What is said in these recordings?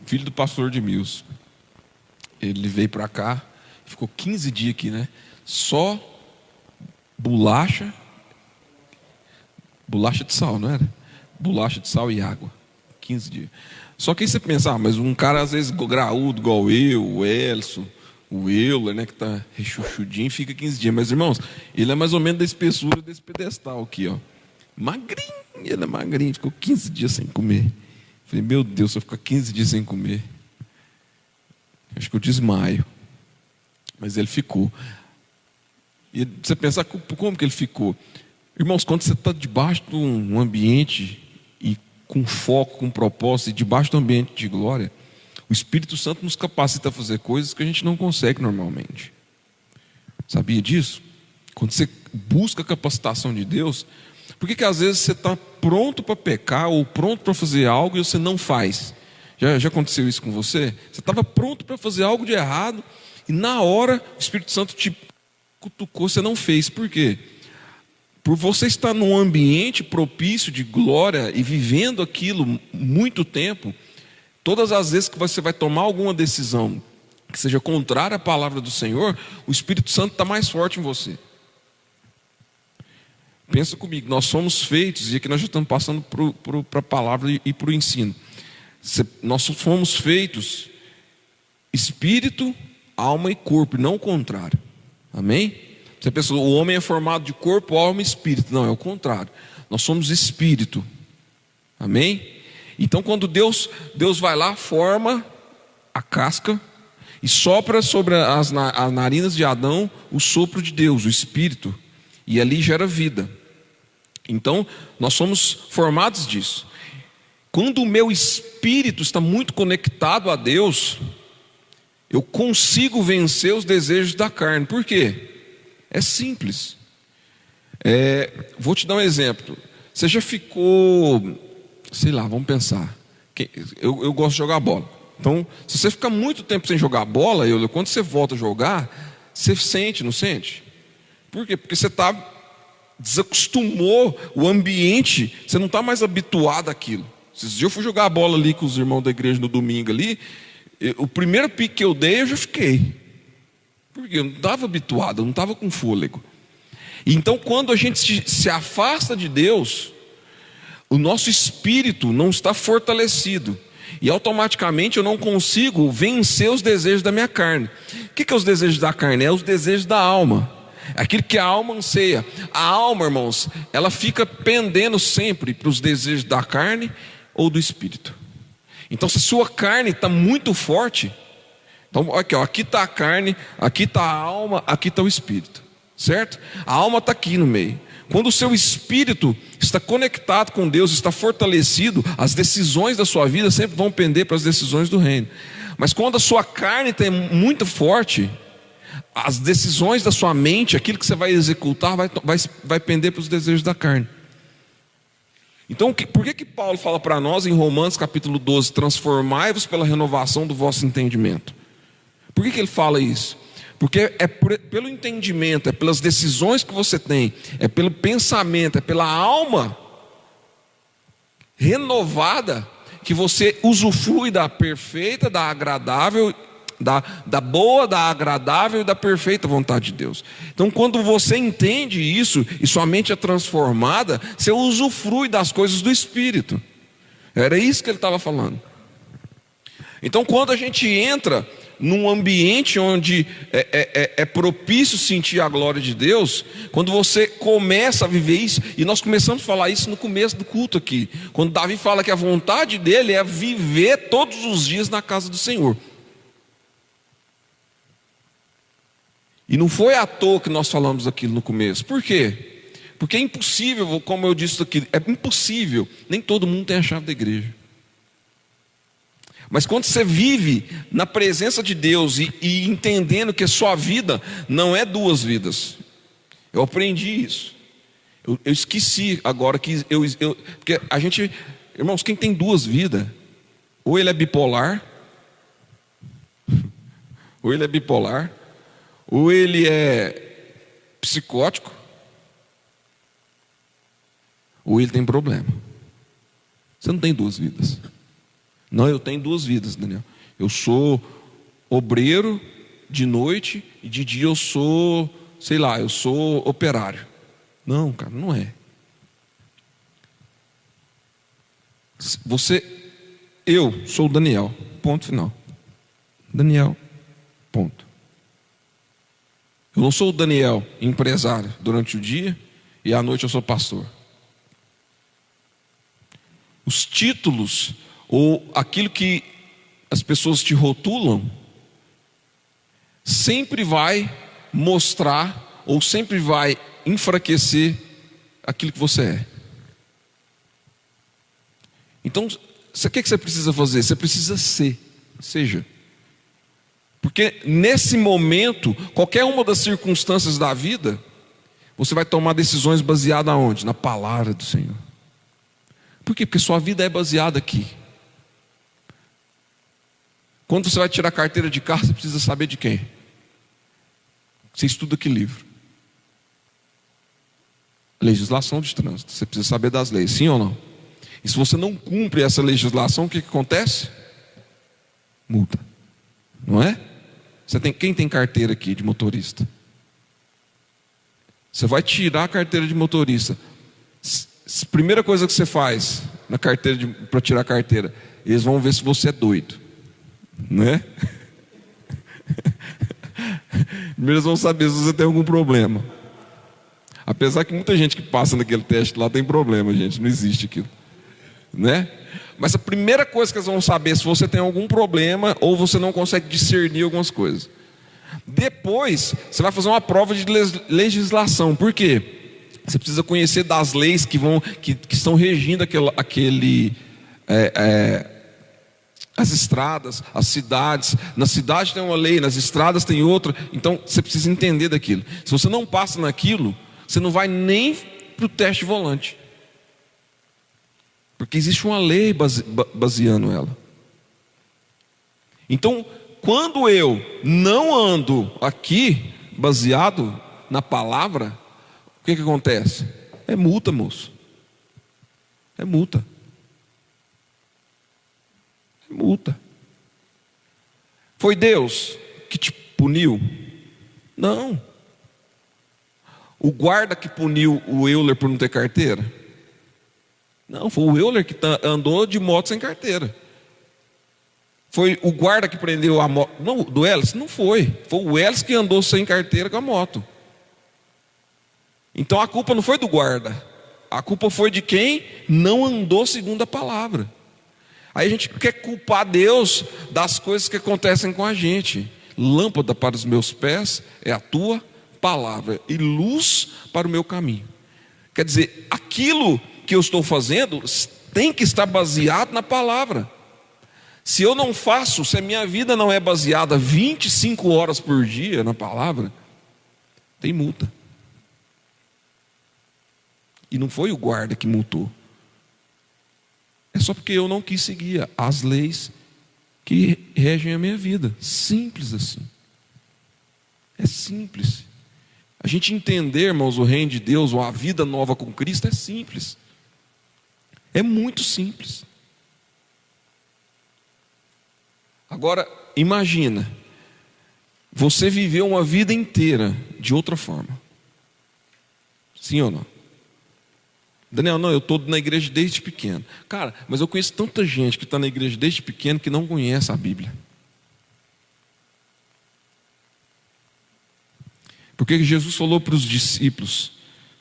filho do pastor Edmilson. Ele veio para cá, ficou 15 dias aqui, né? Só bolacha de sal, não era? Bolacha de sal e água. 15 dias. Só que aí você pensa, mas um cara às vezes graúdo, igual eu, o Elson, o Euler, né, que tá rechuchudinho, fica 15 dias. Mas, irmãos, ele é mais ou menos da espessura desse pedestal aqui, ó. Magrinho, ele é magrinho, ficou 15 dias sem comer. Falei, meu Deus, se eu ficar 15 dias sem comer, acho que eu desmaio. Mas ele ficou. E você pensa, como que ele ficou? Irmãos, quando você está debaixo de um ambiente e com foco, com propósito, e debaixo do ambiente de glória, o Espírito Santo nos capacita a fazer coisas que a gente não consegue normalmente. Sabia disso? Quando você busca a capacitação de Deus, por que às vezes você está pronto para pecar ou pronto para fazer algo e você não faz? Já aconteceu isso com você? Você estava pronto para fazer algo de errado e na hora o Espírito Santo te cutucou, você não fez. Por quê? Por você estar num ambiente propício de glória e vivendo aquilo muito tempo, todas as vezes que você vai tomar alguma decisão que seja contrária à palavra do Senhor, o Espírito Santo está mais forte em você. Pensa comigo, nós somos feitos, e aqui nós já estamos passando para a palavra e para o ensino. Nós fomos feitos espírito, alma e corpo, e não o contrário. Amém? Você pensa, o homem é formado de corpo, alma e espírito. Não, é o contrário. Nós somos espírito. Amém? Então quando Deus vai lá, forma a casca e sopra sobre as narinas de Adão o sopro de Deus, o espírito. E ali gera vida. Então nós somos formados disso. Quando o meu espírito está muito conectado a Deus, eu consigo vencer os desejos da carne. Por quê? É simples. Vou te dar um exemplo. Você já ficou, sei lá, vamos pensar. Eu gosto de jogar bola. Então, se você ficar muito tempo sem jogar bola, quando você volta a jogar, você sente, não sente? Por quê? Porque você desacostumou o ambiente, você não está mais habituado àquilo. Esses dias eu fui jogar a bola ali com os irmãos da igreja no domingo ali, o primeiro pique que eu dei, eu já fiquei. Porque eu não estava habituado, eu não estava com fôlego. Então, quando a gente se afasta de Deus, o nosso espírito não está fortalecido. E automaticamente eu não consigo vencer os desejos da minha carne. O que é os desejos da carne? É os desejos da alma. Aquilo que a alma anseia. A alma, irmãos, ela fica pendendo sempre para os desejos da carne ou do espírito. Então, se a sua carne está muito forte, então aqui está a carne, aqui está a alma, aqui está o espírito, certo? A alma está aqui no meio. Quando o seu espírito está conectado com Deus, está fortalecido, as decisões da sua vida sempre vão pender para as decisões do reino. Mas quando a sua carne está muito forte, as decisões da sua mente, aquilo que você vai executar, vai pender para os desejos da carne. Então, por que Paulo fala para nós em Romanos capítulo 12, transformai-vos pela renovação do vosso entendimento? Por que ele fala isso? Porque é pelo entendimento, é pelas decisões que você tem, é pelo pensamento, é pela alma renovada que você usufrui da perfeita, da agradável, da boa, da agradável e da perfeita vontade de Deus. Então, quando você entende isso e sua mente é transformada, você usufrui das coisas do Espírito. Era isso que ele estava falando. Então, quando a gente entra num ambiente onde é propício sentir a glória de Deus, quando você começa a viver isso, e nós começamos a falar isso no começo do culto aqui, quando Davi fala que a vontade dele é viver todos os dias na casa do Senhor. E não foi à toa que nós falamos aquilo no começo. Por quê? Porque é impossível, como eu disse aqui, é impossível, nem todo mundo tem a chave da igreja. Mas quando você vive na presença de Deus e entendendo que a sua vida não é duas vidas, eu aprendi isso. Eu esqueci agora que porque a gente, irmãos, quem tem duas vidas, ou ele é bipolar, ou ele é psicótico, ou ele tem problema. Você não tem duas vidas. Não, eu tenho duas vidas, Daniel. Eu sou obreiro de noite e de dia eu sou, sei lá, eu sou operário. Não, cara, não é. Eu sou o Daniel, ponto final. Daniel, ponto. Eu não sou o Daniel, empresário, durante o dia e à noite eu sou pastor. Os títulos ou aquilo que as pessoas te rotulam sempre vai mostrar ou sempre vai enfraquecer aquilo que você é. Então, o que você precisa fazer? Você precisa seja. Porque nesse momento, qualquer uma das circunstâncias da vida, você vai tomar decisões baseadas aonde? Na palavra do Senhor. Por quê? Porque sua vida é baseada aqui. Quando você vai tirar a carteira de carro, você precisa saber de quem? Você estuda que livro? Legislação de trânsito. Você precisa saber das leis, sim ou não? E se você não cumpre essa legislação, o que acontece? Multa. Não é? Quem tem carteira aqui de motorista? Você vai tirar a carteira de motorista. Primeira coisa que você faz na carteira para tirar a carteira, eles vão ver se você é doido, né? Primeiro eles vão saber se você tem algum problema. Apesar que muita gente que passa naquele teste lá tem problema, gente, não existe aquilo, né? Mas a primeira coisa que eles vão saber é se você tem algum problema ou você não consegue discernir algumas coisas. Depois, você vai fazer uma prova de legislação. Por quê? Você precisa conhecer das leis que estão regindo as estradas, as cidades. Na cidade tem uma lei, nas estradas tem outra. Então, você precisa entender daquilo. Se você não passa naquilo, você não vai nem para o teste volante. Porque existe uma lei baseando ela. Então, quando eu não ando aqui, baseado na palavra, o que acontece? É multa, moço. É multa. É multa. Foi Deus que te puniu? Não. O guarda que puniu o Euler por não ter carteira? Não, foi o Euler que andou de moto sem carteira. Foi o guarda que prendeu a moto. Não, do Elis? Não foi. Foi o Elis que andou sem carteira com a moto. Então a culpa não foi do guarda. A culpa foi de quem não andou segundo a palavra. Aí a gente quer culpar Deus das coisas que acontecem com a gente. Lâmpada para os meus pés é a tua palavra e luz para o meu caminho. Quer dizer, aquilo que eu estou fazendo tem que estar baseado na palavra. Se eu não faço, se a minha vida não é baseada 25 horas por dia na palavra, tem multa. E não foi o guarda que multou. É só porque eu não quis seguir as leis que regem a minha vida. Simples assim. É simples. A gente entender, irmãos, o reino de Deus, ou a vida nova com Cristo é simples. É muito simples. Agora, imagina, você viveu uma vida inteira de outra forma. Sim ou não? Daniel, não, eu estou na igreja desde pequeno. Cara, mas eu conheço tanta gente que está na igreja desde pequeno que não conhece a Bíblia. Porque Jesus falou para os discípulos,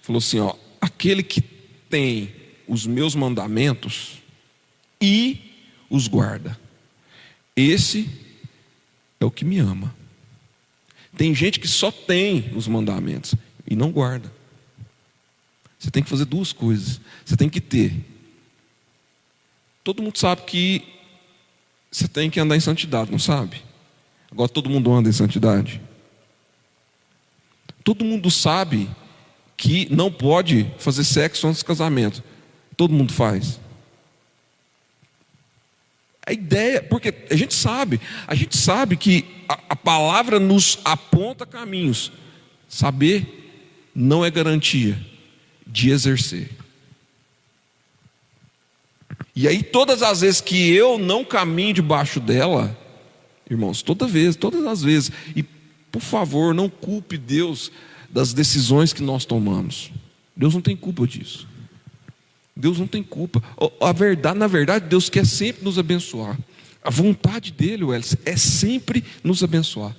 falou assim, ó, aquele que tem os meus mandamentos e os guarda, esse é o que me ama. Tem gente que só tem os mandamentos e não guarda. Você tem que fazer duas coisas. Você tem que ter. Todo mundo sabe que você tem que andar em santidade, não sabe? Agora todo mundo anda em santidade. Todo mundo sabe que não pode fazer sexo antes do casamento. Todo mundo faz. A ideia, porque a gente sabe que a palavra nos aponta caminhos. Saber não é garantia de exercer. E aí todas as vezes que eu não caminho debaixo dela, irmãos, todas as vezes, e por favor, não culpe Deus das decisões que nós tomamos. Deus não tem culpa disso. Deus não tem culpa. Na verdade, Deus quer sempre nos abençoar. A vontade dele, Welles, é sempre nos abençoar.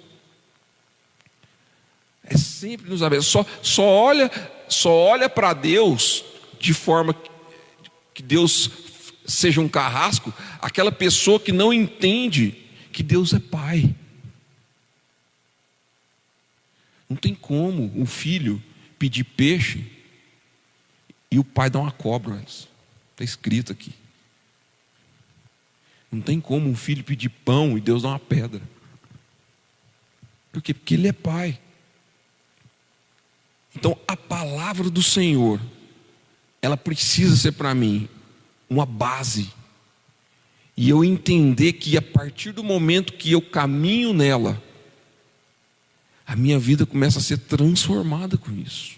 É sempre nos abençoar. Só olha para Deus de forma que Deus seja um carrasco, aquela pessoa que não entende que Deus é Pai. Não tem como um filho pedir peixe e o pai dá uma cobra. Está escrito aqui. Não tem como um filho pedir pão e Deus dá uma pedra. Por quê? Porque Ele é Pai. Então a palavra do Senhor, ela precisa ser para mim uma base. E eu entender que a partir do momento que eu caminho nela, a minha vida começa a ser transformada com isso.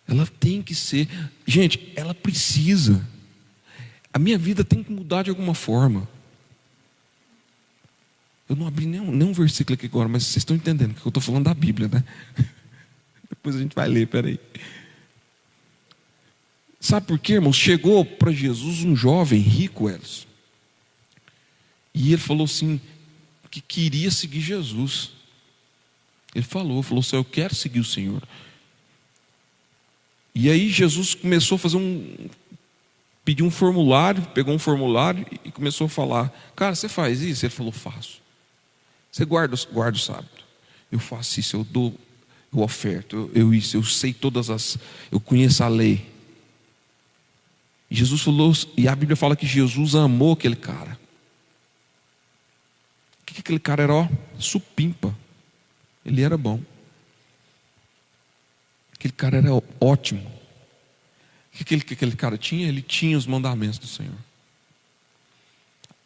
Ela tem que ser, gente, ela precisa. A minha vida tem que mudar de alguma forma. Eu não abri nenhum versículo aqui agora, mas vocês estão entendendo que eu estou falando da Bíblia, né? Depois a gente vai ler, peraí. Sabe por quê, irmãos? Chegou para Jesus um jovem rico, Elis. E ele falou assim, que queria seguir Jesus. Ele falou assim, eu quero seguir o Senhor. E aí Jesus começou a pediu um formulário, pegou um formulário e começou a falar, cara, você faz isso? Ele falou, faço. Você guarda o sábado? Eu faço isso, eu dou, eu oferto, eu sei eu conheço a lei. E Jesus falou, e a Bíblia fala que Jesus amou aquele cara. Que aquele cara era, supimpa. Ele era bom. Aquele cara era ótimo. O que aquele cara tinha? Ele tinha os mandamentos do Senhor.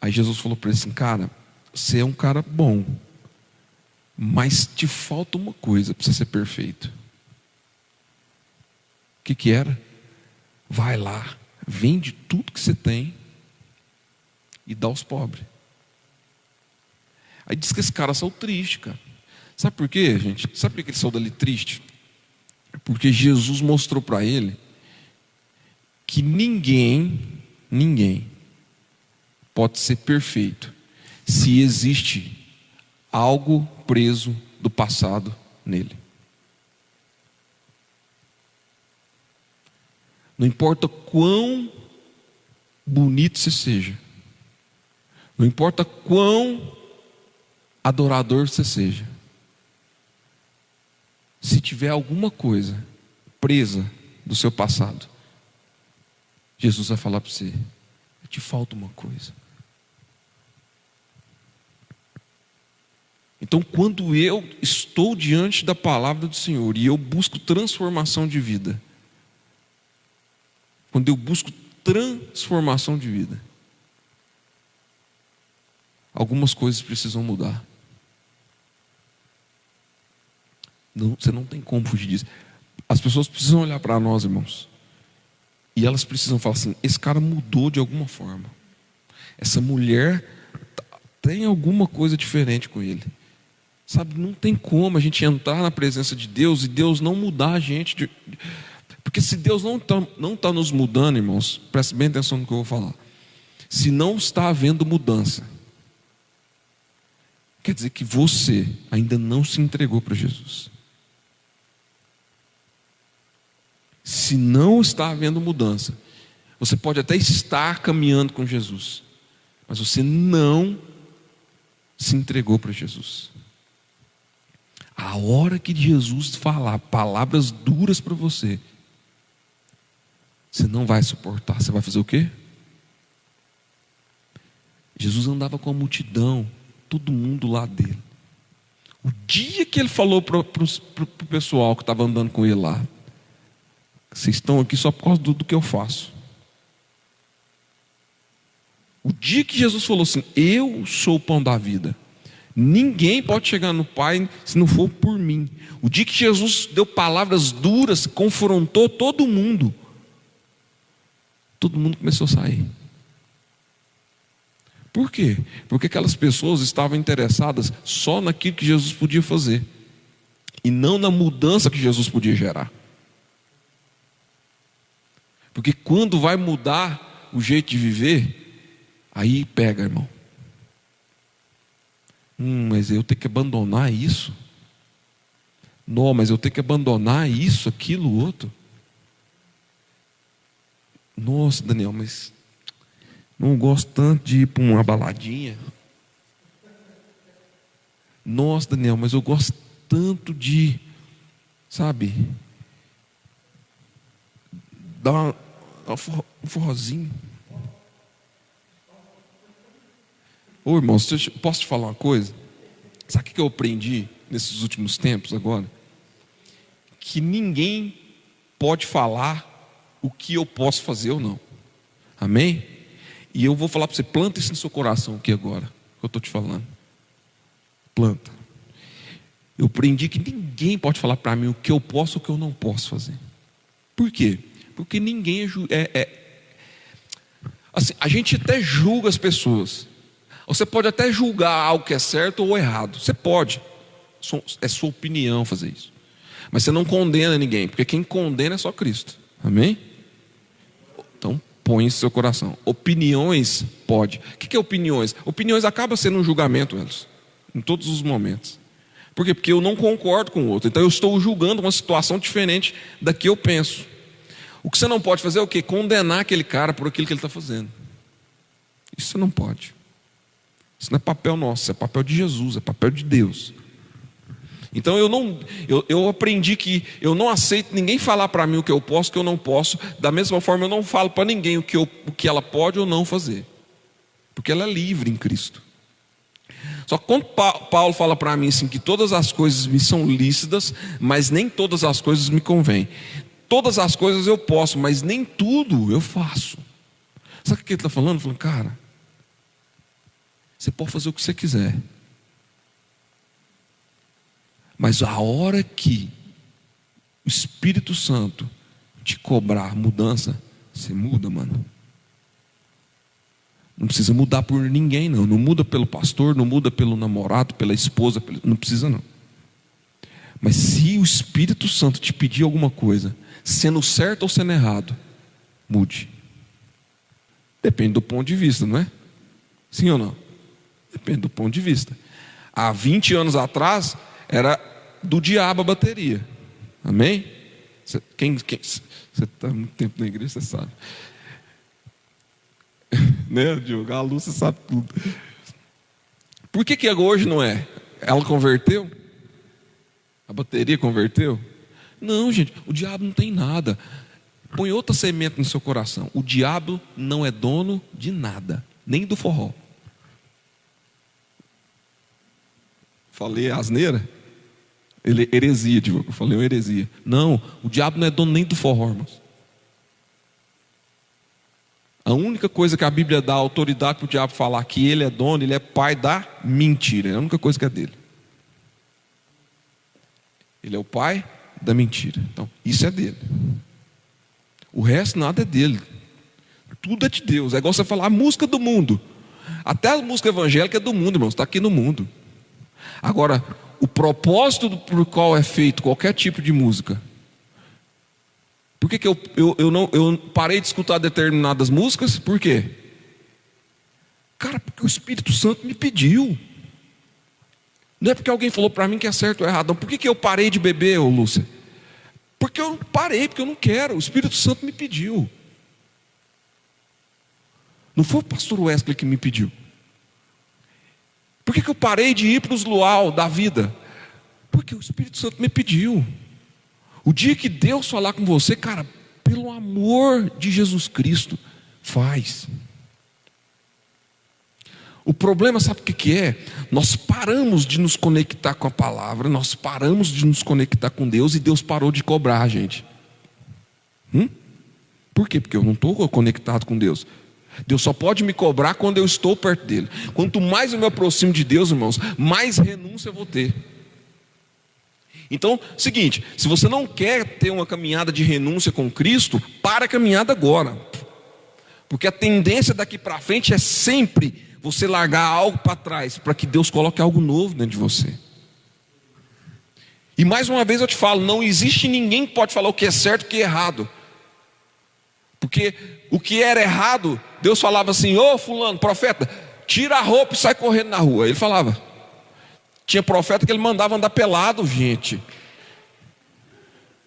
Aí Jesus falou para ele assim, cara, você é um cara bom, mas te falta uma coisa para você ser perfeito. O que era? Vai lá, vende tudo que você tem e dá aos pobres. Aí diz que esse cara saiu triste, cara. Sabe por quê, gente? Sabe por que ele saiu dali triste? Porque Jesus mostrou para ele que ninguém pode ser perfeito se existe algo preso do passado nele. Não importa quão bonito você seja, não importa quão adorador você seja, se tiver alguma coisa presa do seu passado, Jesus vai falar para você, te falta uma coisa. Então quando eu estou diante da palavra do Senhor e eu busco transformação de vida, quando eu busco transformação de vida, algumas coisas precisam mudar. Você não tem como fugir disso. As pessoas precisam olhar para nós, irmãos, e elas precisam falar assim, esse cara mudou de alguma forma. Essa mulher tem alguma coisa diferente com ele. Sabe, não tem como a gente entrar na presença de Deus e Deus não mudar a gente. Porque se Deus não tá nos mudando, irmãos, preste bem atenção no que eu vou falar. Se não está havendo mudança, quer dizer que você ainda não se entregou para Jesus. Se não está havendo mudança, você pode até estar caminhando com Jesus, mas você não se entregou para Jesus. A hora que Jesus falar palavras duras para você, você não vai suportar. Você vai fazer o quê? Jesus andava com a multidão, todo mundo lá dele. O dia que ele falou para o pessoal que estava andando com ele lá, vocês estão aqui só por causa do que eu faço. O dia que Jesus falou assim, eu sou o pão da vida, ninguém pode chegar no Pai se não for por mim. O dia que Jesus deu palavras duras, confrontou todo mundo, Todo mundo começou a sair. Por quê? Porque aquelas pessoas estavam interessadas só naquilo que Jesus podia fazer e não na mudança que Jesus podia gerar. Porque quando vai mudar o jeito de viver, aí pega, irmão. Mas eu tenho que abandonar isso? Não, mas eu tenho que abandonar isso, aquilo, outro. Nossa, Daniel, mas não gosto tanto de ir para uma baladinha. Nossa, Daniel, mas eu gosto tanto de, sabe, dar um forrozinho. Ô irmão, posso te falar uma coisa? Sabe o que eu aprendi nesses últimos tempos agora? Que ninguém pode falar o que eu posso fazer ou não. Amém? E eu vou falar para você, planta isso no seu coração aqui agora, que eu estou te falando. Planta. Eu aprendi que ninguém pode falar para mim o que eu posso ou o que eu não posso fazer. Por quê? Porque ninguém assim, a gente até julga as pessoas. Você pode até julgar algo que é certo ou errado. Você pode. É sua opinião fazer isso. Mas você não condena ninguém, porque quem condena é só Cristo. Amém? Então, põe isso no seu coração. Opiniões, pode. O que é opiniões? Opiniões acaba sendo um julgamento, eles, em todos os momentos. Por quê? Porque eu não concordo com o outro. Então eu estou julgando uma situação diferente da que eu penso. O que você não pode fazer é o quê? Condenar aquele cara por aquilo que ele está fazendo. Isso você não pode. Isso não é papel nosso, é papel de Jesus, é papel de Deus. Então eu aprendi que eu não aceito ninguém falar para mim o que eu posso, o que eu não posso. Da mesma forma eu não falo para ninguém o que ela pode ou não fazer. Porque ela é livre em Cristo. Só que quando Paulo fala para mim assim, que todas as coisas me são lícitas, mas nem todas as coisas me convêm. Todas as coisas eu posso, mas nem tudo eu faço. Sabe o que ele está falando? Falando, cara, você pode fazer o que você quiser. Mas a hora que o Espírito Santo te cobrar mudança, você muda, mano. Não precisa mudar por ninguém, não. Não muda pelo pastor, não muda pelo namorado, pela esposa, não precisa, não. Mas se o Espírito Santo te pedir alguma coisa, sendo certo ou sendo errado, mude. Depende do ponto de vista, não é? Sim ou não? Depende do ponto de vista. Há 20 anos atrás, era do diabo a bateria. Amém? Você está há muito tempo na igreja, você sabe. Né, Diogo? A Lúcia sabe tudo. Por que hoje não é? Ela converteu? A bateria converteu? Não, gente, o diabo não tem nada. Põe outra semente no seu coração. O diabo não é dono de nada, nem do forró. Falei asneira? Heresia, Diogo. Eu falei uma heresia. Não, o diabo não é dono nem do forró, irmãos. A única coisa que a Bíblia dá autoridade para o diabo falar que ele é dono, ele é pai da mentira. É a única coisa que é dele. Ele é o pai da mentira. Então, isso é dele. O resto nada é dele. Tudo é de Deus. É igual você falar a música do mundo. Até a música evangélica é do mundo, irmãos. Está aqui no mundo. Agora, o propósito por qual é feito qualquer tipo de música. Por que eu parei de escutar determinadas músicas? Por quê? Cara, porque o Espírito Santo me pediu. Não é porque alguém falou para mim que é certo ou errado. Não. Por que eu parei de beber, ô Lúcia? Porque eu parei, porque eu não quero. O Espírito Santo me pediu. Não foi o pastor Wesley que me pediu. Por que eu parei de ir para os luau da vida? Porque o Espírito Santo me pediu. O dia que Deus falar com você, cara, pelo amor de Jesus Cristo, faz. O problema, sabe o que é? Nós paramos de nos conectar com a palavra, nós paramos de nos conectar com Deus e Deus parou de cobrar a gente. Por quê? Porque eu não estou conectado com Deus. Deus só pode me cobrar quando eu estou perto dele. Quanto mais eu me aproximo de Deus, irmãos, mais renúncia eu vou ter. Então, seguinte, se você não quer ter uma caminhada de renúncia com Cristo, para a caminhada agora. Porque a tendência daqui para frente é sempre você largar algo para trás, para que Deus coloque algo novo dentro de você. E mais uma vez eu te falo, não existe ninguém que pode falar o que é certo e o que é errado. Porque o que era errado, Deus falava assim: ô fulano, profeta, tira a roupa e sai correndo na rua. Ele falava. Tinha profeta que ele mandava andar pelado, gente.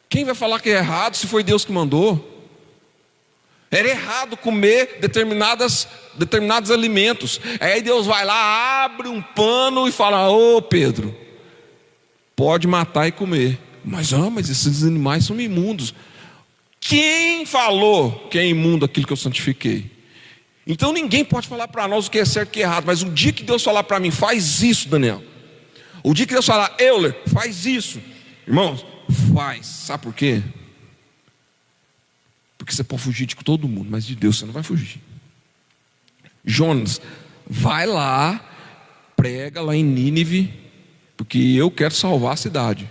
Quem vai falar que é errado se foi Deus que mandou? Era errado comer determinados alimentos. Aí Deus vai lá, abre um pano e fala: ô Pedro, pode matar e comer. Mas esses animais são imundos. Quem falou que é imundo aquilo que eu santifiquei? Então ninguém pode falar para nós o que é certo e o que é errado. Mas o dia que Deus falar para mim: faz isso, Daniel. O dia que Deus falar: Euler, faz isso. Irmãos, faz. Sabe por quê? Porque você pode fugir de todo mundo, mas de Deus você não vai fugir. Jonas, vai lá, prega lá em Nínive, porque eu quero salvar a cidade.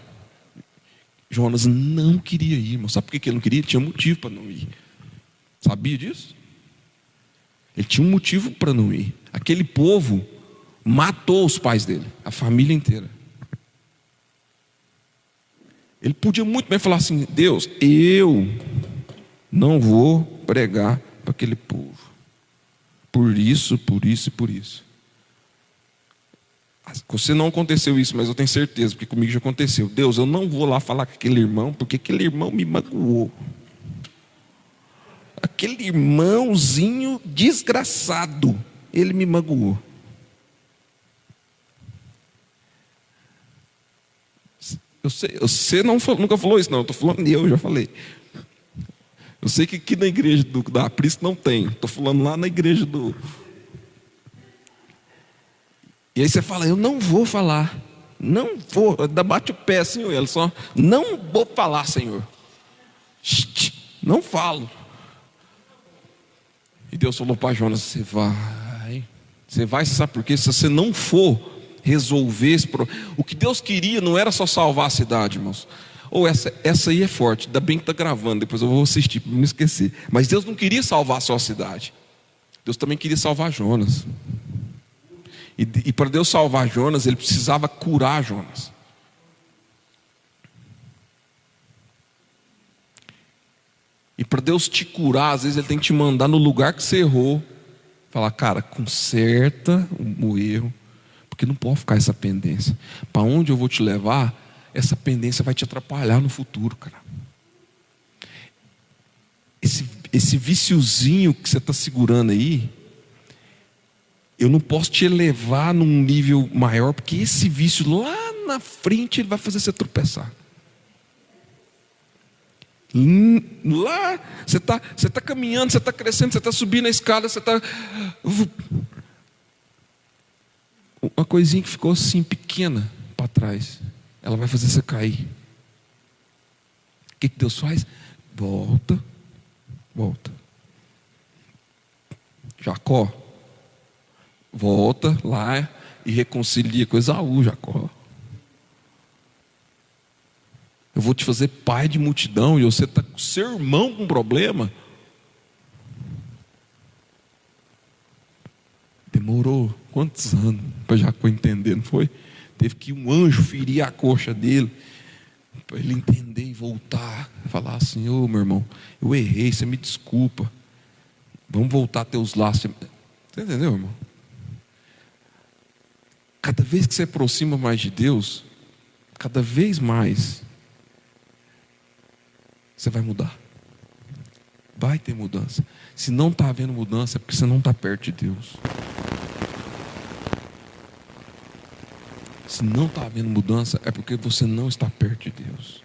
Jonas não queria ir, irmão. Sabe por que ele não queria? Ele tinha motivo para não ir. Sabia disso? Ele tinha um motivo para não ir. Aquele povo matou os pais dele, a família inteira. Ele podia muito bem falar assim: Deus, eu não vou pregar para aquele povo, por isso e por isso. Você não aconteceu isso, mas eu tenho certeza, porque comigo já aconteceu. Deus, eu não vou lá falar com aquele irmão, porque aquele irmão me magoou. Aquele irmãozinho desgraçado, ele me magoou. Você nunca falou isso, não. Eu estou falando, eu já falei. Eu sei que aqui na igreja da Aprisco não tem. Estou falando lá na igreja do... E aí você fala: eu não vou falar. Não vou. Bate o pé, Senhor. Ele só: não vou falar, Senhor. Não falo. E Deus falou para Jonas: você vai. Você vai, você sabe por quê? Se você não for resolver esse problema. O que Deus queria não era só salvar a cidade, irmãos. Ou essa aí é forte, ainda bem que está gravando, depois eu vou assistir para não me esquecer. Mas Deus não queria salvar só a cidade. Deus também queria salvar Jonas. E para Deus salvar Jonas, Ele precisava curar Jonas. E para Deus te curar, às vezes Ele tem que te mandar no lugar que você errou. Falar: cara, conserta o erro, porque não pode ficar essa pendência. Para onde eu vou te levar, essa pendência vai te atrapalhar no futuro, cara. Esse viciozinho que você está segurando aí, eu não posso te elevar num nível maior, porque esse vício lá na frente ele vai fazer você tropeçar. Lá, você tá caminhando, você está crescendo, você está subindo a escada, você está... Uma coisinha que ficou assim, pequena, para trás, ela vai fazer você cair. O que Deus faz? Volta. Jacó, volta lá e reconcilia com Esaú, Jacó. Eu vou te fazer pai de multidão e você está com seu irmão com problema. Demorou quantos anos para Jacó entender, não foi? Teve que um anjo ferir a coxa dele, para ele entender e voltar. Falar assim: ô meu irmão, eu errei, você me desculpa. Vamos voltar a ter os laços. Você entendeu, irmão? Cada vez que você aproxima mais de Deus, cada vez mais você vai mudar. Vai ter mudança. Se não está havendo mudança, é porque você não está perto de Deus. Se não está havendo mudança, é porque você não está perto de Deus.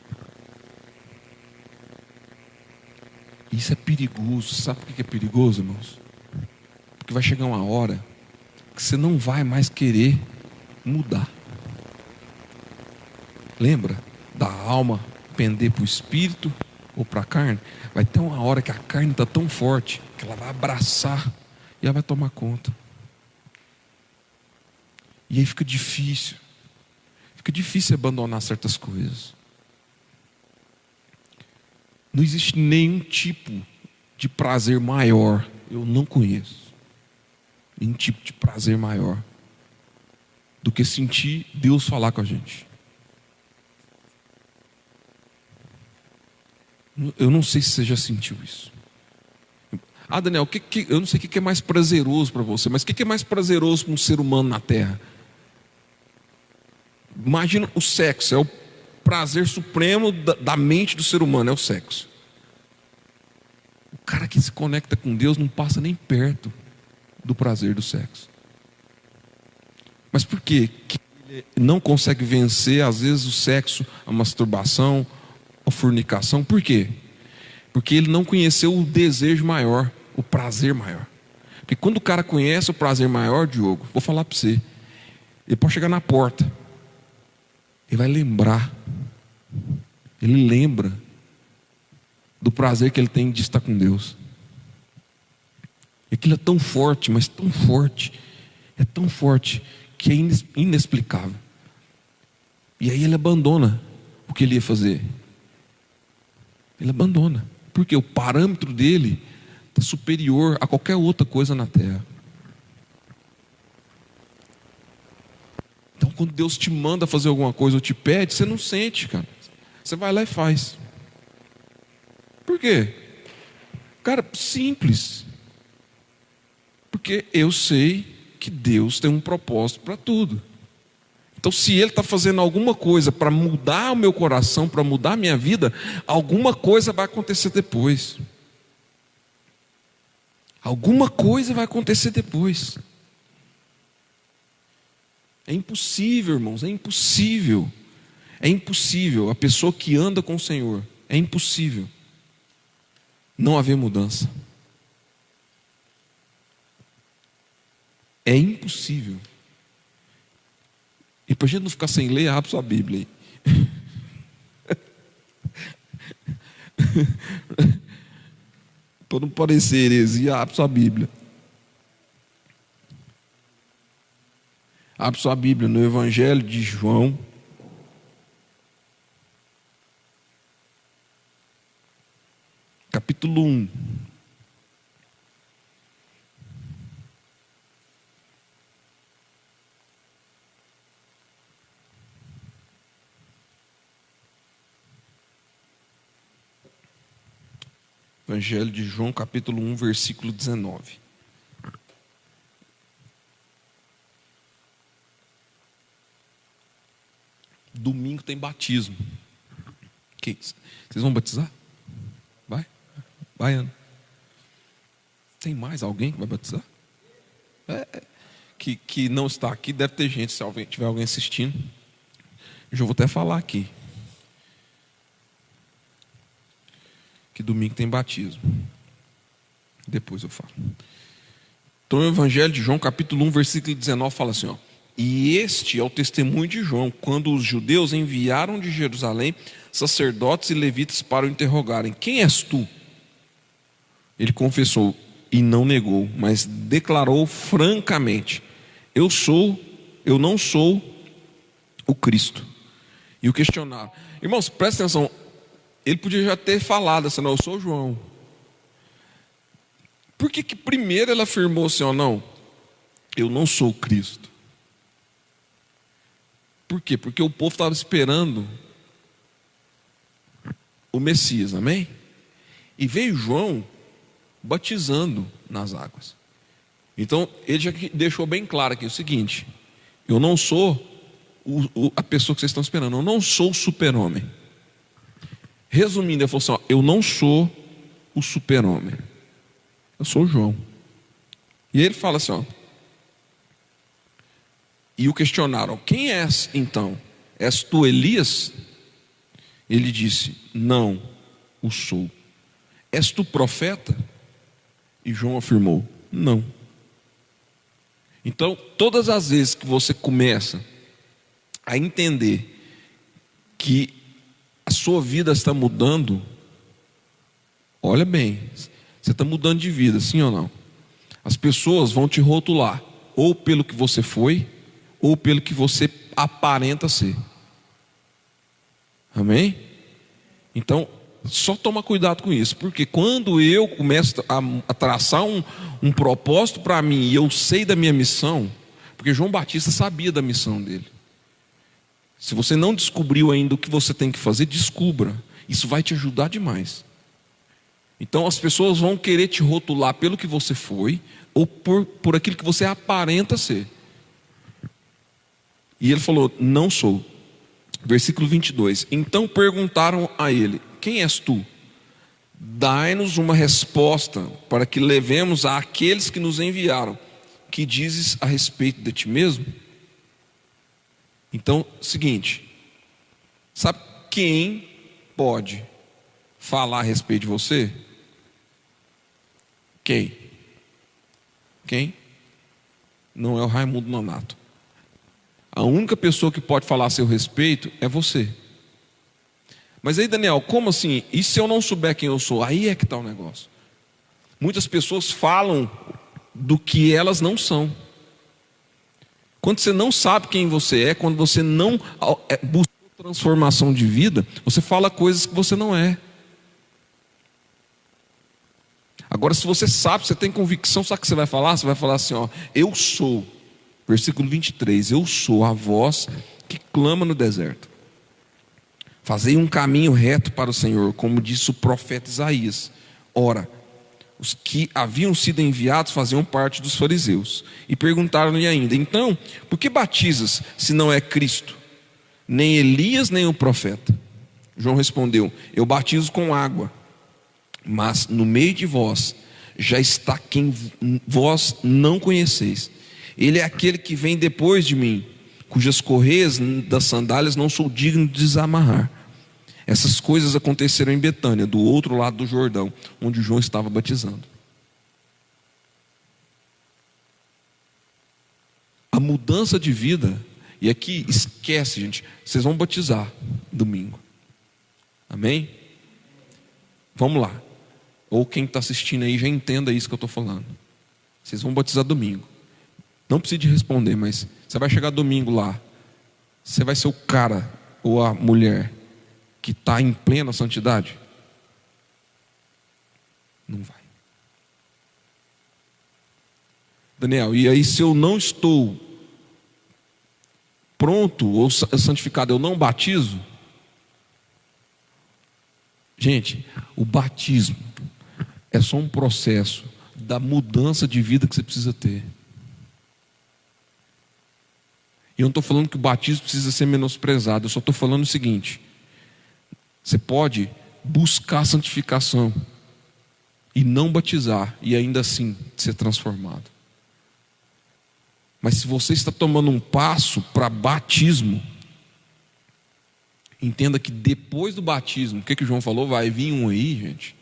Isso é perigoso. Sabe por que é perigoso, irmãos? Porque vai chegar uma hora que você não vai mais querer mudar. Lembra da alma pender para o espírito ou para a carne? Vai ter uma hora que a carne está tão forte que ela vai abraçar e ela vai tomar conta. E aí fica difícil abandonar certas coisas. Não existe nenhum tipo de prazer maior eu não conheço nenhum tipo de prazer maior do que sentir Deus falar com a gente. Eu não sei se você já sentiu isso. Ah, Daniel, eu não sei o que é mais prazeroso para você, mas o que é mais prazeroso para um ser humano na Terra? Imagina o sexo, é o prazer supremo da mente do ser humano, é o sexo. O cara que se conecta com Deus não passa nem perto do prazer do sexo. Mas por quê? Que ele não consegue vencer, às vezes, o sexo, a masturbação, a fornicação? Por quê? Porque ele não conheceu o desejo maior, o prazer maior. Porque quando o cara conhece o prazer maior, Diogo, vou falar para você, ele pode chegar na porta, ele vai lembrar, ele lembra do prazer que ele tem de estar com Deus. E aquilo é tão forte, mas tão forte, é tão forte, que é inexplicável. E aí ele abandona o que ele ia fazer. Ele abandona. Porque o parâmetro dele está superior a qualquer outra coisa na terra. Então quando Deus te manda fazer alguma coisa ou te pede, você não sente, cara. Você vai lá e faz. Por quê? Cara, simples. Porque eu sei que Deus tem um propósito para tudo. Então se Ele está fazendo alguma coisa para mudar o meu coração, para mudar a minha vida, alguma coisa vai acontecer depois. Alguma coisa vai acontecer depois. É impossível, irmãos, é impossível. É impossível. A pessoa que anda com o Senhor, é impossível não haver mudança. É impossível. E para a gente não ficar sem ler, abre sua Bíblia aí. Para não parecer heresia, abre sua Bíblia. Abre sua Bíblia no Evangelho de João. Capítulo 1. Evangelho de João, capítulo 1, versículo 19. Domingo tem batismo. Vocês vão batizar? Vai? Vai, Ana. Tem mais alguém que vai batizar? Que não está aqui, deve ter gente, se tiver alguém assistindo. Eu já vou até falar aqui. Que domingo tem batismo. Depois eu falo. Então o Evangelho de João, capítulo 1, versículo 19, fala assim, ó. E este é o testemunho de João, quando os judeus enviaram de Jerusalém sacerdotes e levitas para o interrogarem: quem és tu? Ele confessou e não negou, mas declarou francamente: eu não sou o Cristo. E o questionaram. Irmãos, presta atenção. Ele podia já ter falado assim: não, eu sou João. Por que primeiro ele afirmou assim, ó, não, eu não sou o Cristo? Por quê? Porque o povo estava esperando o Messias, amém? E veio João batizando nas águas. Então ele já deixou bem claro aqui o seguinte: eu não sou a pessoa que vocês estão esperando, eu não sou o super-homem. Resumindo, ele falou assim, ó, eu não sou o super-homem, eu sou o João. E ele fala assim, ó, e o questionaram: quem és então? És tu Elias? Ele disse: não o sou. És tu profeta? E João afirmou: não. Então, todas as vezes que você começa a entender que a sua vida está mudando, olha bem, você está mudando de vida, sim ou não? As pessoas vão te rotular, ou pelo que você foi, ou pelo que você aparenta ser. Amém? Então, só toma cuidado com isso, porque quando eu começo a traçar um propósito para mim e eu sei da minha missão, porque João Batista sabia da missão dele. Se você não descobriu ainda o que você tem que fazer, descubra. Isso vai te ajudar demais. Então as pessoas vão querer te rotular pelo que você foi ou por aquilo que você aparenta ser. E ele falou: não sou. Versículo 22. Então perguntaram a ele: quem és tu? Dai-nos uma resposta para que levemos àqueles que nos enviaram. Que dizes a respeito de ti mesmo? Então, seguinte, sabe quem pode falar a respeito de você? Quem? Quem? Não é o Raimundo Nonato. A única pessoa que pode falar a seu respeito é você. Mas aí, Daniel, como assim? E se eu não souber quem eu sou? Aí é que está o negócio. Muitas pessoas falam do que elas não são. Quando você não sabe quem você é, quando você não busca transformação de vida, você fala coisas que você não é. Agora, se você sabe, você tem convicção, sabe o que você vai falar? Você vai falar assim, ó: eu sou, versículo 23, eu sou a voz que clama no deserto. Fazei um caminho reto para o Senhor, como disse o profeta Isaías. Ora, os que haviam sido enviados faziam parte dos fariseus. E perguntaram-lhe ainda: então, por que batizas se não é Cristo? Nem Elias, nem o profeta. João respondeu: eu batizo com água, mas no meio de vós já está quem vós não conheceis. Ele é aquele que vem depois de mim, cujas correias das sandálias não sou digno de desamarrar. Essas coisas aconteceram em Betânia, do outro lado do Jordão, onde João estava batizando. A mudança de vida, e aqui esquece, gente, vocês vão batizar domingo. Amém? Vamos lá. Ou quem está assistindo aí já entenda isso que eu estou falando. Vocês vão batizar domingo. Não precisa de responder, mas você vai chegar domingo lá. Você vai ser o cara ou a mulher que está em plena santidade? Não vai. Daniel, e aí se eu não estou pronto ou santificado, eu não batizo? Gente, o batismo é só um processo da mudança de vida que você precisa ter. E eu não estou falando que o batismo precisa ser menosprezado, eu só estou falando o seguinte: você pode buscar santificação e não batizar e ainda assim ser transformado. Mas se você está tomando um passo para batismo, entenda que depois do batismo, o que o João falou? Vai vir um aí, gente.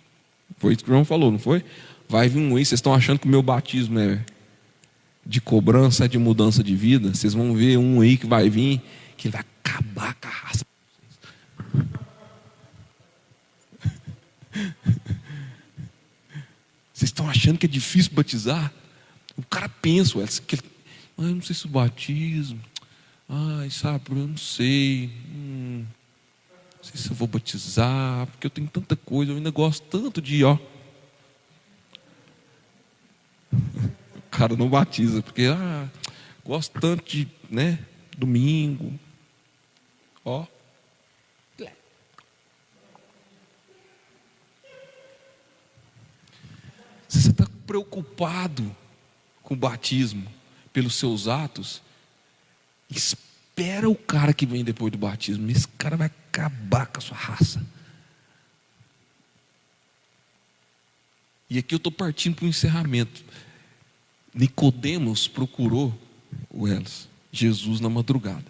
Foi isso que o João falou, não foi? Vai vir um aí. Vocês estão achando que o meu batismo é de cobrança, é de mudança de vida? Vocês vão ver um aí que vai vir, que ele vai acabar com a raça. Vocês estão achando que é difícil batizar? O cara pensa, que eu não sei se o batismo, sabe, eu não sei, não sei se eu vou batizar, porque eu tenho tanta coisa, eu ainda gosto tanto de, O cara não batiza, porque, gosto tanto de, domingo, Se você está preocupado com o batismo pelos seus atos, espera o cara que vem depois do batismo. Esse cara vai acabar com a sua raça. E aqui eu estou partindo para o encerramento. Nicodemos procurou Jesus na madrugada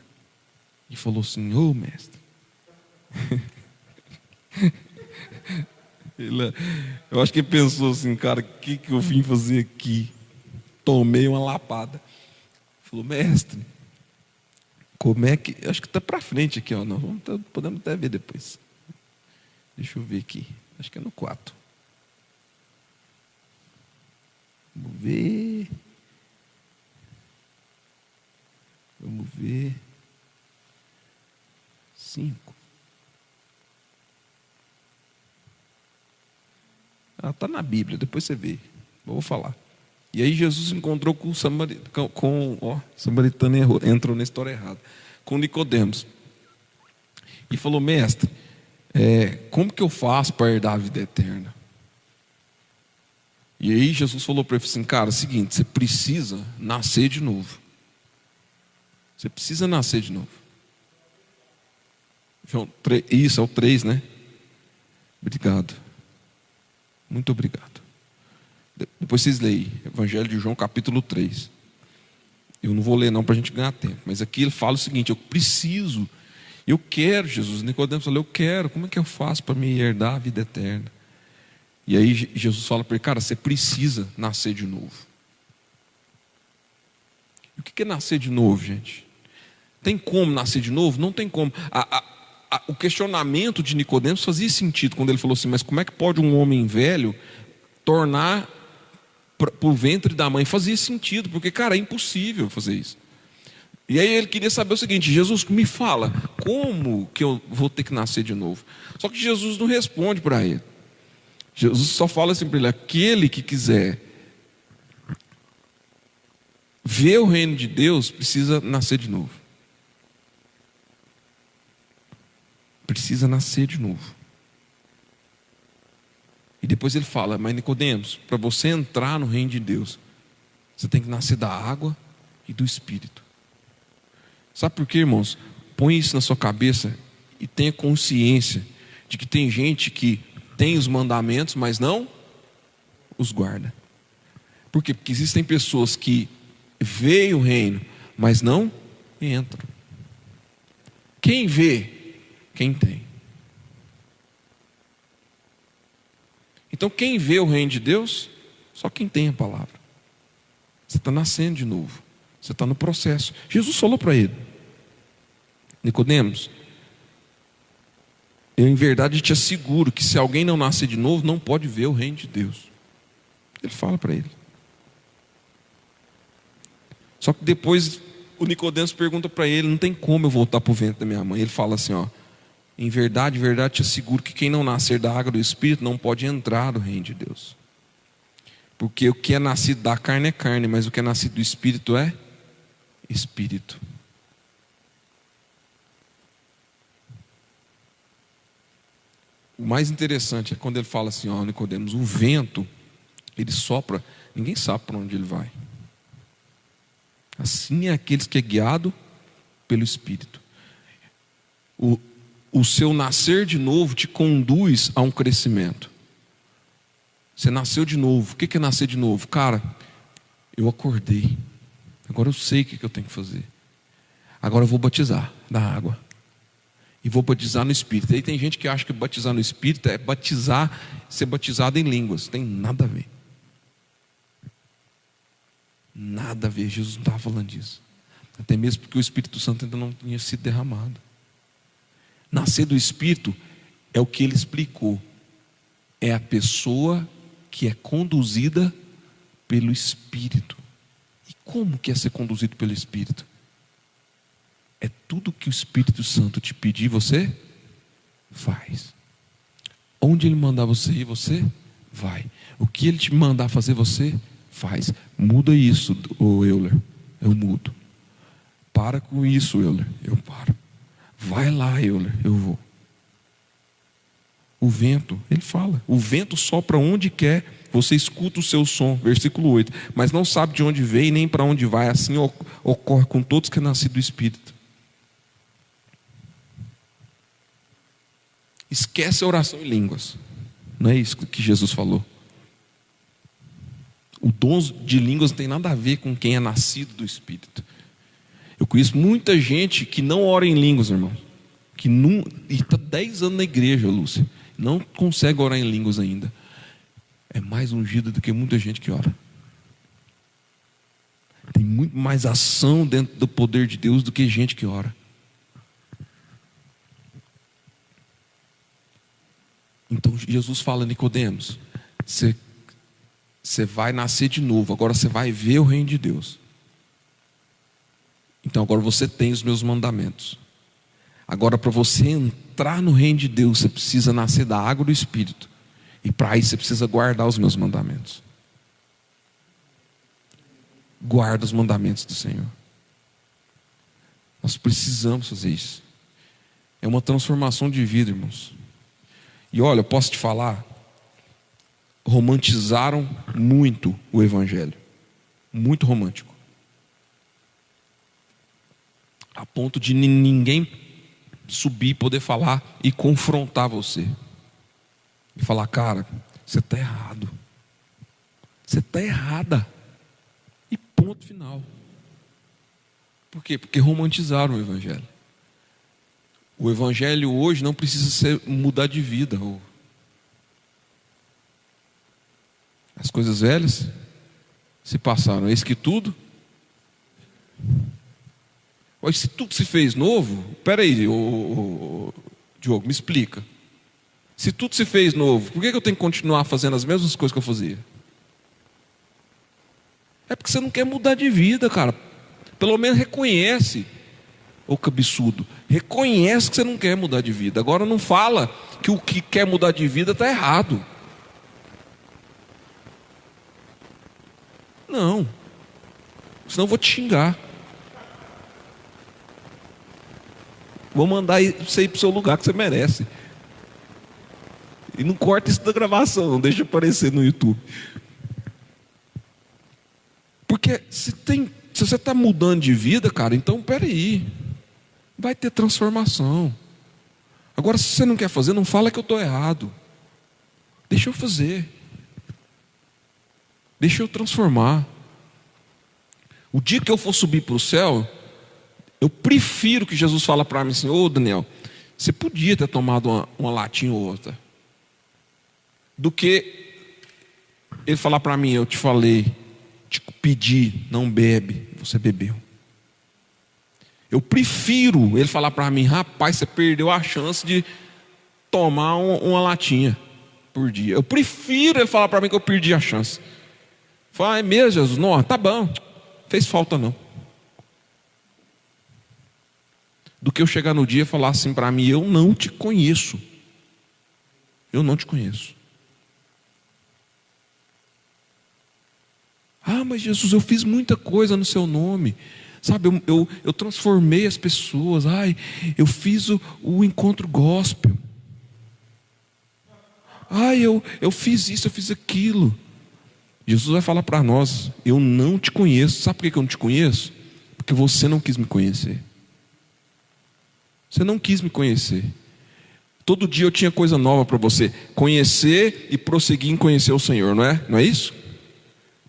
e falou assim: ô mestre, eu acho que ele pensou assim: cara, o que eu vim fazer aqui? Tomei uma lapada. Falou: mestre, como é que... Acho que está para frente aqui, ó. Nós podemos até ver depois. Deixa eu ver aqui. Acho que é no 4. Vamos ver. Vamos ver. 5. Está na Bíblia, depois você vê. Eu vou falar. E aí Jesus encontrou com o samaritano entrou na história errada, com Nicodemos. E falou: mestre, como que eu faço para herdar a vida eterna? E aí Jesus falou para ele assim: cara, é o seguinte, você precisa nascer de novo. Você precisa nascer de novo. João 3, isso é o 3, né? Obrigado. Muito obrigado. Depois vocês leem, Evangelho de João, capítulo 3. Eu não vou ler não para a gente ganhar tempo. Mas aqui ele fala o seguinte: eu quero, Jesus. Nicodemos falou: eu quero, como é que eu faço para me herdar a vida eterna? E aí Jesus fala para ele: cara, você precisa nascer de novo. E o que é nascer de novo, gente? Tem como nascer de novo? Não tem como. O questionamento de Nicodemos fazia sentido quando ele falou assim: mas como é que pode um homem velho tornar para o ventre da mãe? Fazia sentido, porque, cara, é impossível fazer isso. E aí ele queria saber o seguinte: Jesus, me fala, como que eu vou ter que nascer de novo? Só que Jesus não responde para ele. Jesus só fala assim para ele: aquele que quiser ver o reino de Deus precisa nascer de novo. Precisa nascer de novo. E depois ele fala: mas Nicodemos, para você entrar no reino de Deus, você tem que nascer da água e do Espírito. Sabe por quê, irmãos? Põe isso na sua cabeça e tenha consciência de que tem gente que tem os mandamentos, mas não os guarda. Por quê? Porque existem pessoas que veem o reino, mas não entram. Quem vê? Quem tem. Então quem vê o reino de Deus? Só quem tem a palavra. Você está nascendo de novo. Você está no processo. Jesus falou para ele: Nicodemos, eu em verdade te asseguro que se alguém não nascer de novo, não pode ver o reino de Deus. Ele fala para ele. Só que depois o Nicodemos pergunta para ele: não tem como eu voltar para o ventre da minha mãe. Ele fala assim: em verdade te asseguro que quem não nascer da água do Espírito não pode entrar no reino de Deus. Porque o que é nascido da carne é carne, mas o que é nascido do Espírito é Espírito. O mais interessante é quando ele fala assim: Nicodemos, o vento, ele sopra, ninguém sabe para onde ele vai. Assim é aqueles que é guiado pelo Espírito. O seu nascer de novo te conduz a um crescimento. Você nasceu de novo. O que é nascer de novo? Cara, eu acordei. Agora eu sei o que eu tenho que fazer. Agora eu vou batizar da água. E vou batizar no Espírito. Aí tem gente que acha que batizar no Espírito é ser batizado em línguas. Tem nada a ver. Nada a ver. Jesus não estava falando disso. Até mesmo porque o Espírito Santo ainda não tinha sido derramado. Nascer do Espírito é o que ele explicou. É a pessoa que é conduzida pelo Espírito. E como que é ser conduzido pelo Espírito? É tudo que o Espírito Santo te pedir, você faz. Onde ele mandar você ir, você vai. O que ele te mandar fazer, você faz. Muda isso, Euler. Eu mudo. Para com isso, Euler. Eu paro. Vai lá, Euler. Eu vou. O vento, ele fala, o vento sopra onde quer, você escuta o seu som, versículo 8, mas não sabe de onde veio nem para onde vai. Assim ocorre com todos que é nascido do Espírito. Esquece a oração em línguas. Não é isso que Jesus falou. O dom de línguas não tem nada a ver com quem é nascido do Espírito. Eu conheço muita gente que não ora em línguas, irmão. E está 10 anos na igreja, Lúcia. Não consegue orar em línguas ainda. É mais ungido do que muita gente que ora. Tem muito mais ação dentro do poder de Deus do que gente que ora. Então Jesus fala: Nicodemos, você vai nascer de novo. Agora você vai ver o reino de Deus. Então agora você tem os meus mandamentos. Agora para você entrar no reino de Deus, você precisa nascer da água do Espírito. E para isso você precisa guardar os meus mandamentos. Guarda os mandamentos do Senhor. Nós precisamos fazer isso. É uma transformação de vida, irmãos. E olha, eu posso te falar, romantizaram muito o Evangelho. Muito romântico. A ponto de ninguém subir, poder falar e confrontar você. E falar, cara, você está errado. Você está errada. E ponto final. Por quê? Porque romantizaram o Evangelho. O Evangelho hoje não precisa mudar de vida. As coisas velhas se passaram. Eis que tudo. Olha, se tudo se fez novo, peraí, Diogo, me explica. Se tudo se fez novo, por que eu tenho que continuar fazendo as mesmas coisas que eu fazia? É porque você não quer mudar de vida, cara. Pelo menos reconhece, ô cabeçudo. Reconhece que você não quer mudar de vida. Agora não fala que o que quer mudar de vida está errado. Não. Senão eu vou te xingar. Vou mandar você ir para o seu lugar que você merece. E não corta isso da gravação, não deixa aparecer no YouTube. Porque se você está mudando de vida, cara, então peraí. Vai ter transformação. Agora, se você não quer fazer, não fala que eu estou errado. Deixa eu fazer. Deixa eu transformar. O dia que eu for subir para o céu, eu prefiro que Jesus fale para mim assim, ô Daniel, você podia ter tomado uma latinha ou outra. Do que ele falar para mim, eu te falei, te pedi, não bebe, você bebeu. Eu prefiro ele falar para mim, rapaz, você perdeu a chance de tomar uma latinha por dia. Eu prefiro ele falar para mim que eu perdi a chance. Fala, é mesmo, Jesus? Não, tá bom, fez falta não. Do que eu chegar no dia e falar assim para mim, eu não te conheço. Eu não te conheço. Ah, mas Jesus, eu fiz muita coisa no seu nome. Sabe, eu transformei as pessoas. Ai, eu fiz o encontro gospel. Ai, eu fiz isso, eu fiz aquilo. Jesus vai falar para nós, eu não te conheço. Sabe por que eu não te conheço? Porque você não quis me conhecer. Você não quis me conhecer. Todo dia eu tinha coisa nova para você. Conhecer e prosseguir em conhecer o Senhor, não é? Não é isso?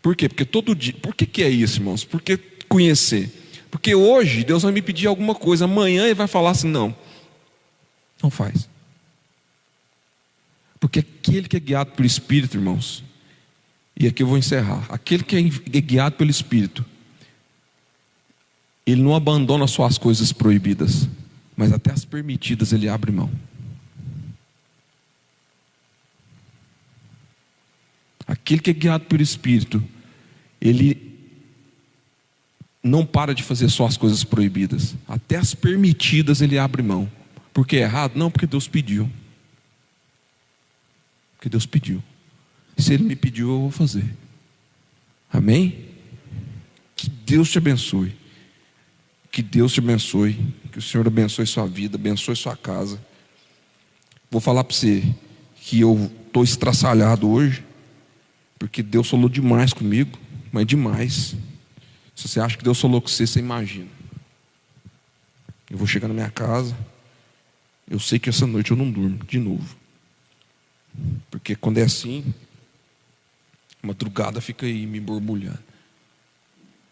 Por quê? Porque todo dia. Por que é isso, irmãos? Por que conhecer? Porque hoje Deus vai me pedir alguma coisa. Amanhã Ele vai falar assim, não faz. Porque aquele que é guiado pelo Espírito, irmãos, e aqui eu vou encerrar, aquele que é guiado pelo Espírito, ele não abandona só as coisas proibidas, mas até as permitidas ele abre mão. Aquele que é guiado pelo Espírito, ele não para de fazer só as coisas proibidas, até as permitidas ele abre mão. Por que é errado? Não, porque Deus pediu. Porque Deus pediu. E se Ele me pediu, eu vou fazer. Amém? Que Deus te abençoe. Que Deus te abençoe. Que o Senhor abençoe sua vida, abençoe sua casa. Vou falar para você que eu estou estraçalhado hoje, porque Deus falou demais comigo, mas demais. Se você acha que Deus falou com você, você imagina. Eu vou chegar na minha casa, eu sei que essa noite eu não durmo de novo. Porque quando é assim, madrugada fica aí me borbulhando,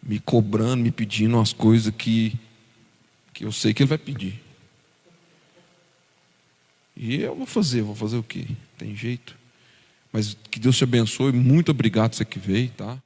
me cobrando, me pedindo umas coisas que eu sei que Ele vai pedir. E eu vou fazer o quê? Tem jeito. Mas que Deus te abençoe, muito obrigado você que veio, tá?